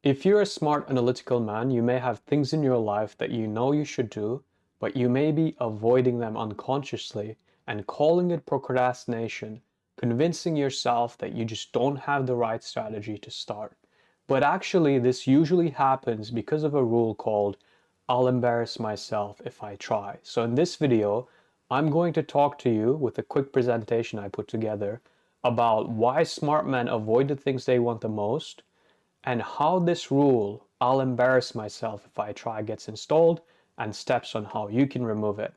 If you're a smart analytical man, you may have things in your life that you know you should do, but you may be avoiding them unconsciously and calling it procrastination, convincing yourself that you just don't have the right strategy to start. But actually, this usually happens because of a rule called I'll embarrass myself if I try. So in this video, I'm going to talk to you with a quick presentation I put together about why smart men avoid the things they want the most, and how this rule, I'll embarrass myself if I try, gets installed, and steps on how you can remove it.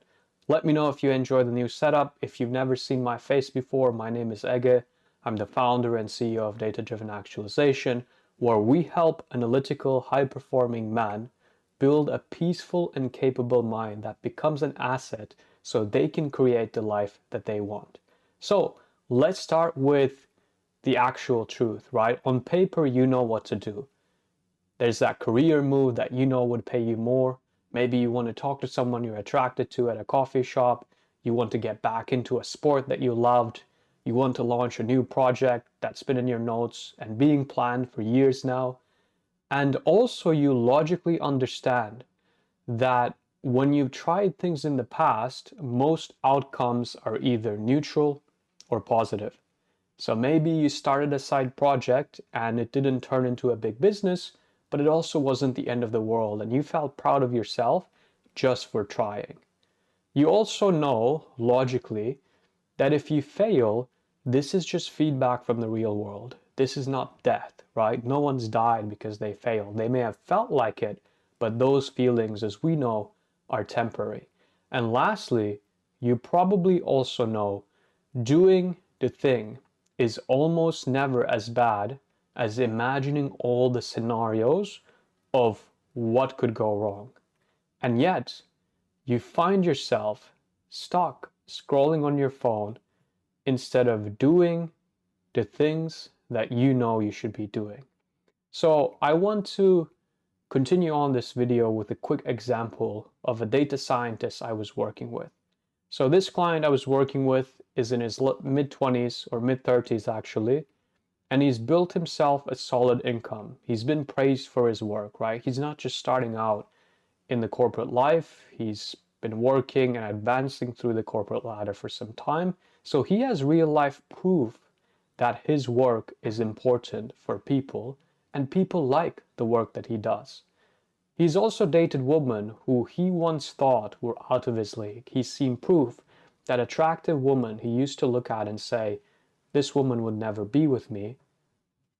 Let me know if you enjoy the new setup. If you've never seen my face before, my name is Ege. I'm the founder and CEO of Data Driven Actualization, where we help analytical, high-performing men build a peaceful and capable mind that becomes an asset so they can create the life that they want. So let's start with the actual truth, right? On paper, you know what to do. There's that career move that you know would pay you more. Maybe you want to talk to someone you're attracted to at a coffee shop. You want to get back into a sport that you loved. You want to launch a new project that's been in your notes and being planned for years now. And also, you logically understand that when you've tried things in the past, most outcomes are either neutral or positive. So maybe you started a side project and it didn't turn into a big business, but it also wasn't the end of the world and you felt proud of yourself just for trying. You also know, logically, that if you fail, this is just feedback from the real world. This is not death, right? No one's died because they failed. They may have felt like it, but those feelings, as we know, are temporary. And lastly, you probably also know doing the thing is almost never as bad as imagining all the scenarios of what could go wrong. And yet, you find yourself stuck scrolling on your phone instead of doing the things that you know you should be doing. So I want to continue on this video with a quick example of a data scientist I was working with. So this client I was working with is in his mid-20s or mid-30s actually, and he's built himself a solid income. He's been praised for his work, right? He's not just starting out in the corporate life. He's been working and advancing through the corporate ladder for some time. So he has real life proof that his work is important for people and people like the work that he does. He's also dated women who he once thought were out of his league. He's seen proof that attractive women he used to look at and say, this woman would never be with me,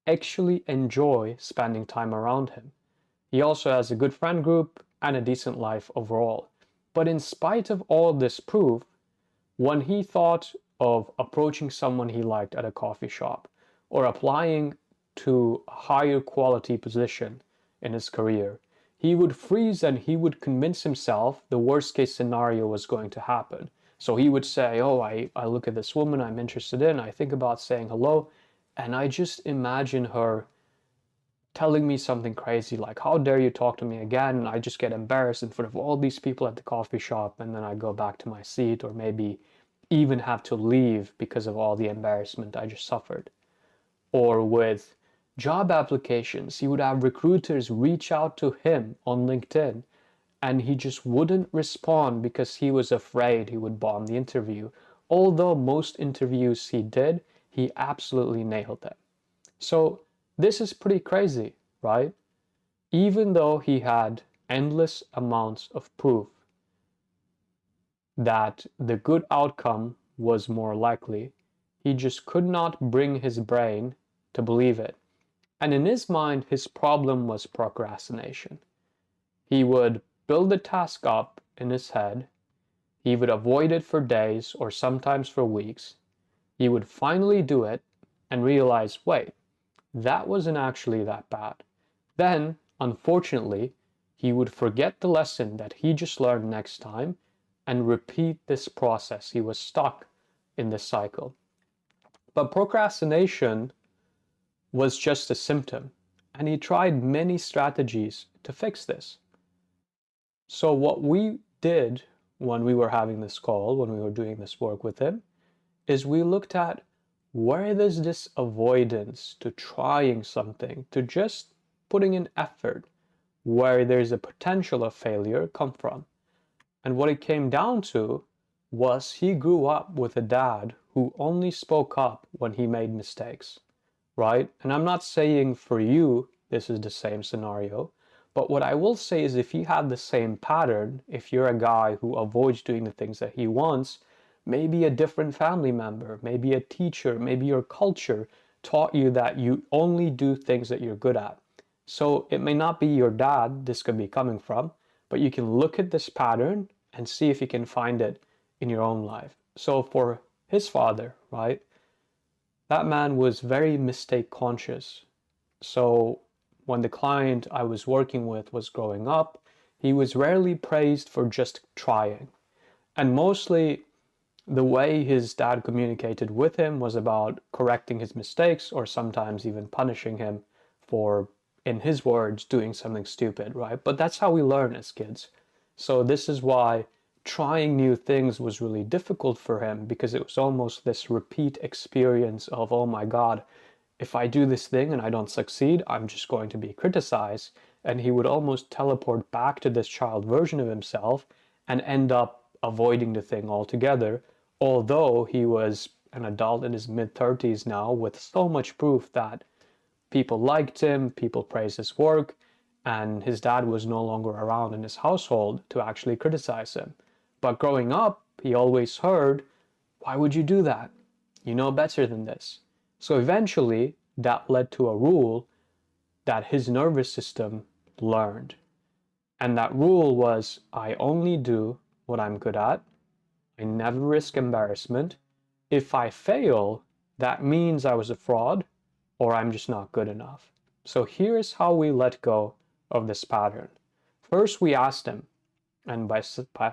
actually enjoy spending time around him. He also has a good friend group and a decent life overall. But in spite of all this proof, when he thought of approaching someone he liked at a coffee shop or applying to a higher quality position in his career, he would freeze and he would convince himself the worst case scenario was going to happen. So he would say, oh, I look at this woman I'm interested in, I think about saying hello, and I just imagine her telling me something crazy like, how dare you talk to me again? And I just get embarrassed in front of all these people at the coffee shop, and then I go back to my seat or maybe even have to leave because of all the embarrassment I just suffered. Or with job applications, he would have recruiters reach out to him on LinkedIn and he just wouldn't respond because he was afraid he would bomb the interview. Although most interviews he did, he absolutely nailed them. So this is pretty crazy, right? Even though he had endless amounts of proof that the good outcome was more likely, he just could not bring his brain to believe it. And in his mind, his problem was procrastination. He would build the task up in his head. He would avoid it for days or sometimes for weeks. He would finally do it and realize, wait, that wasn't actually that bad. Then, unfortunately, he would forget the lesson that he just learned next time and repeat this process. He was stuck in this cycle. But procrastination was just a symptom, and he tried many strategies to fix this. So what we did when we were having this call, when we were doing this work with him, is we looked at where does this avoidance to trying something, to just putting in effort where there's a potential of failure come from. And what it came down to was he grew up with a dad who only spoke up when he made mistakes, right? And I'm not saying for you this is the same scenario, but what I will say is if you have the same pattern, if you're a guy who avoids doing the things that he wants, maybe a different family member, maybe a teacher, maybe your culture taught you that you only do things that you're good at. So it may not be your dad this could be coming from, but you can look at this pattern and see if you can find it in your own life. So for his father, right, that man was very mistake conscious. So when the client I was working with was growing up, he was rarely praised for just trying. And mostly the way his dad communicated with him was about correcting his mistakes or sometimes even punishing him for, in his words, doing something stupid, right? But that's how we learn as kids. So this is why trying new things was really difficult for him, because it was almost this repeat experience of, oh my God, if I do this thing and I don't succeed, I'm just going to be criticized. And he would almost teleport back to this child version of himself and end up avoiding the thing altogether, although he was an adult in his mid-30s now with so much proof that people liked him, people praised his work, and his dad was no longer around in his household to actually criticize him. But growing up, he always heard, why would you do that? You know better than this. So eventually, that led to a rule that his nervous system learned. And that rule was, I only do what I'm good at. I never risk embarrassment. If I fail, that means I was a fraud or I'm just not good enough. So here's how we let go of this pattern. First, we asked him, and by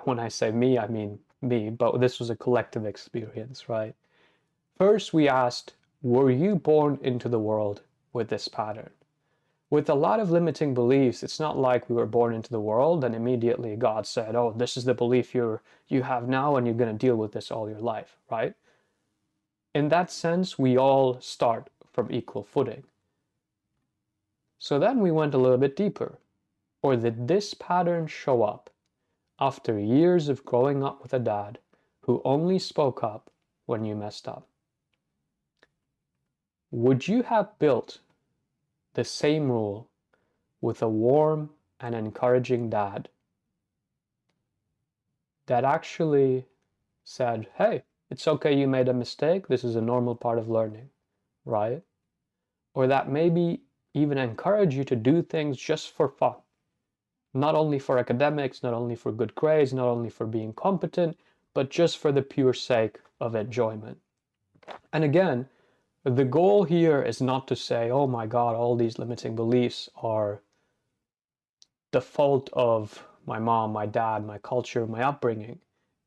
when I say me, I mean me, but this was a collective experience, right? First, we asked, were you born into the world with this pattern? With a lot of limiting beliefs, it's not like we were born into the world and immediately God said, oh, this is the belief you have now and you're going to deal with this all your life, right? In that sense, we all start from equal footing. So then we went a little bit deeper. Or did this pattern show up after years of growing up with a dad who only spoke up when you messed up? Would you have built the same rule with a warm and encouraging dad that actually said, hey, it's okay you made a mistake, this is a normal part of learning, right? Or that maybe even encourage you to do things just for fun, not only for academics, not only for good grades, not only for being competent, but just for the pure sake of enjoyment. And again, the goal here is not to say, oh my God, all these limiting beliefs are the fault of my mom, my dad, my culture, my upbringing.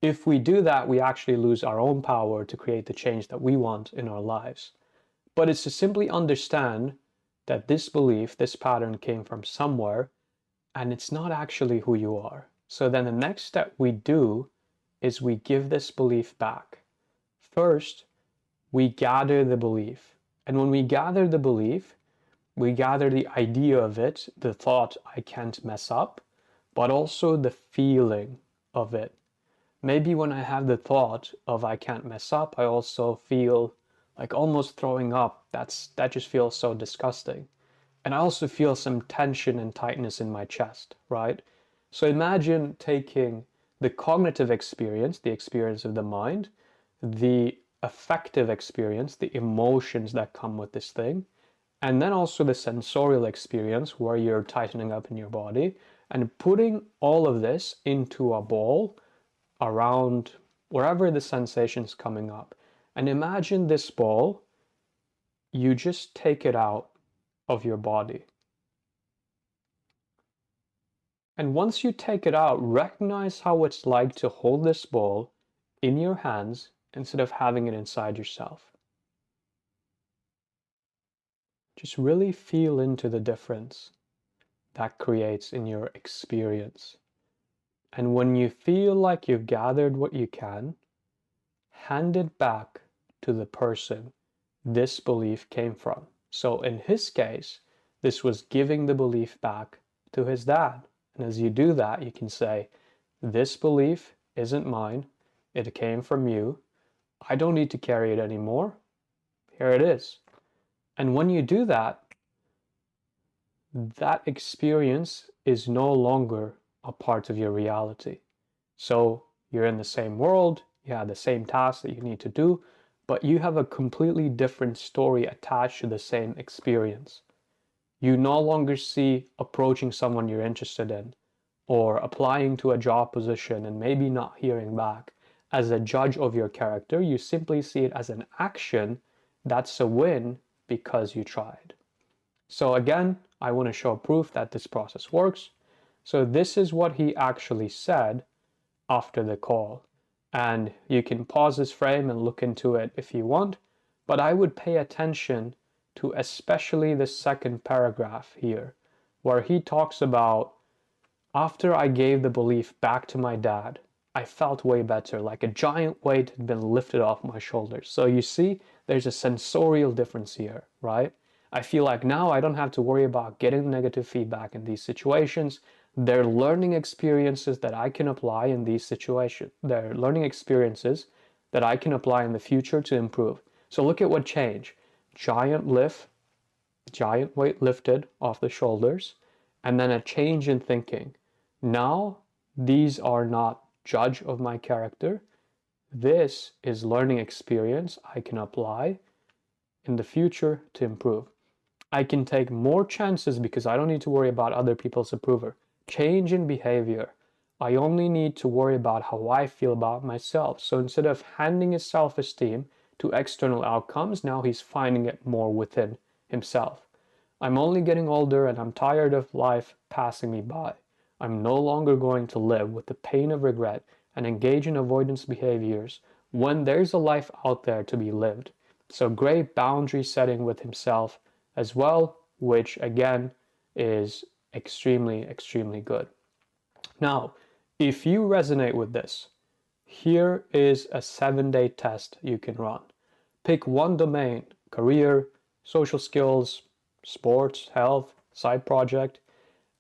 If we do that, we actually lose our own power to create the change that we want in our lives. But it's to simply understand that this belief, this pattern came from somewhere, and it's not actually who you are. So then the next step we do is we give this belief back. First, we gather the belief. And when we gather the belief, we gather the idea of it, the thought, I can't mess up, but also the feeling of it. Maybe when I have the thought of I can't mess up, I also feel like almost throwing up. That just feels so disgusting. And I also feel some tension and tightness in my chest, right? So imagine taking the cognitive experience, the experience of the mind, the affective experience, the emotions that come with this thing, and then also the sensorial experience where you're tightening up in your body, and putting all of this into a ball around wherever the sensation is coming up. And imagine this ball, you just take it out of your body. And once you take it out, recognize how it's like to hold this ball in your hands instead of having it inside yourself. Just really feel into the difference that creates in your experience. And when you feel like you've gathered what you can, hand it back to the person this belief came from. So in his case, This was giving the belief back to his dad. And as you do that, you can say, this belief isn't mine. It came from you. I don't need to carry it anymore. Here it is. And when you do that, that experience is no longer a part of your reality. So you're in the same world, you have the same tasks that you need to do, but you have a completely different story attached to the same experience. You no longer see approaching someone you're interested in or applying to a job position and maybe not hearing back as a judge of your character. You simply see it as an action that's a win because you tried. So again, I want to show proof that this process works. So this is what he actually said after the call. And you can pause this frame and look into it if you want, but I would pay attention to especially the second paragraph here, where he talks about, after I gave the belief back to my dad, I felt way better, like a giant weight had been lifted off my shoulders. So you see, there's a sensorial difference here, right? I feel like now I don't have to worry about getting negative feedback in these situations. They're learning experiences that I can apply in these situations. They're learning experiences that I can apply in the future to improve. So look at what changed. Giant weight lifted off the shoulders, and then a change in thinking. Now, these are not judge of my character. This is learning experience I can apply in the future to improve. I can take more chances because I don't need to worry about other people's approval. Change in behavior. I only need to worry about how I feel about myself. So instead of handing his self-esteem to external outcomes, now he's finding it more within himself. I'm only getting older and I'm tired of life passing me by. I'm no longer going to live with the pain of regret and engage in avoidance behaviors when there's a life out there to be lived. So great boundary setting with himself as well, which again is extremely, extremely good. Now, if you resonate with this, here is a 7-day test you can run. Pick one domain: career, social skills, sports, health, side project,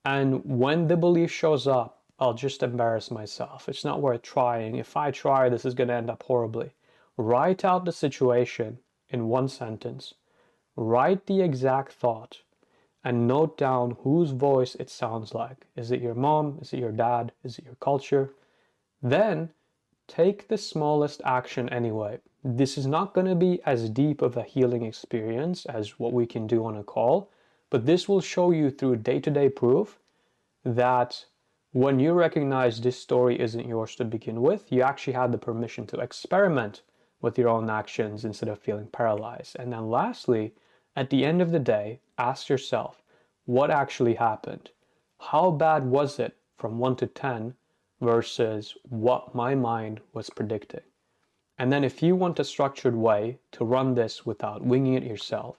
and when the belief shows up, I'll just embarrass myself. It's not worth trying. If I try, this is going to end up horribly. Write out the situation in one sentence. Write the exact thought and note down whose voice it sounds like. Is it your mom? Is it your dad? Is it your culture? Then take the smallest action anyway. This is not going to be as deep of a healing experience as what we can do on a call, but this will show you through day-to-day proof that when you recognize this story isn't yours to begin with, you actually had the permission to experiment with your own actions instead of feeling paralyzed. And then lastly, at the end of the day, ask yourself, what actually happened? How bad was it from 1 to 10 versus what my mind was predicting? And then if you want a structured way to run this without winging it yourself,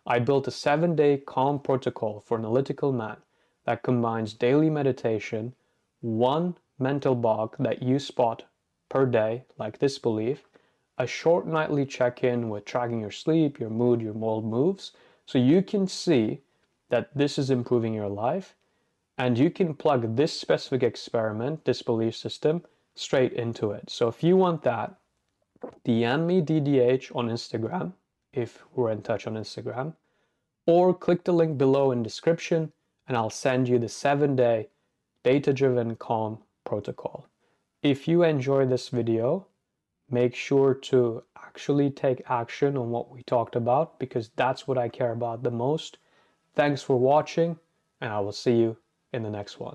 I built a 7-day calm protocol for analytical man that combines daily meditation, one mental block that you spot per day, like this belief, a short nightly check-in with tracking your sleep, your mood, your mold moves, so you can see that this is improving your life, and you can plug this specific experiment, this belief system, straight into it. So if you want that, DM me DDH on Instagram, if we're in touch on Instagram, or click the link below in description and I'll send you the 7-day data-driven calm protocol. If you enjoy this video, make sure to actually take action on what we talked about, because that's what I care about the most. Thanks for watching, and I will see you in the next one.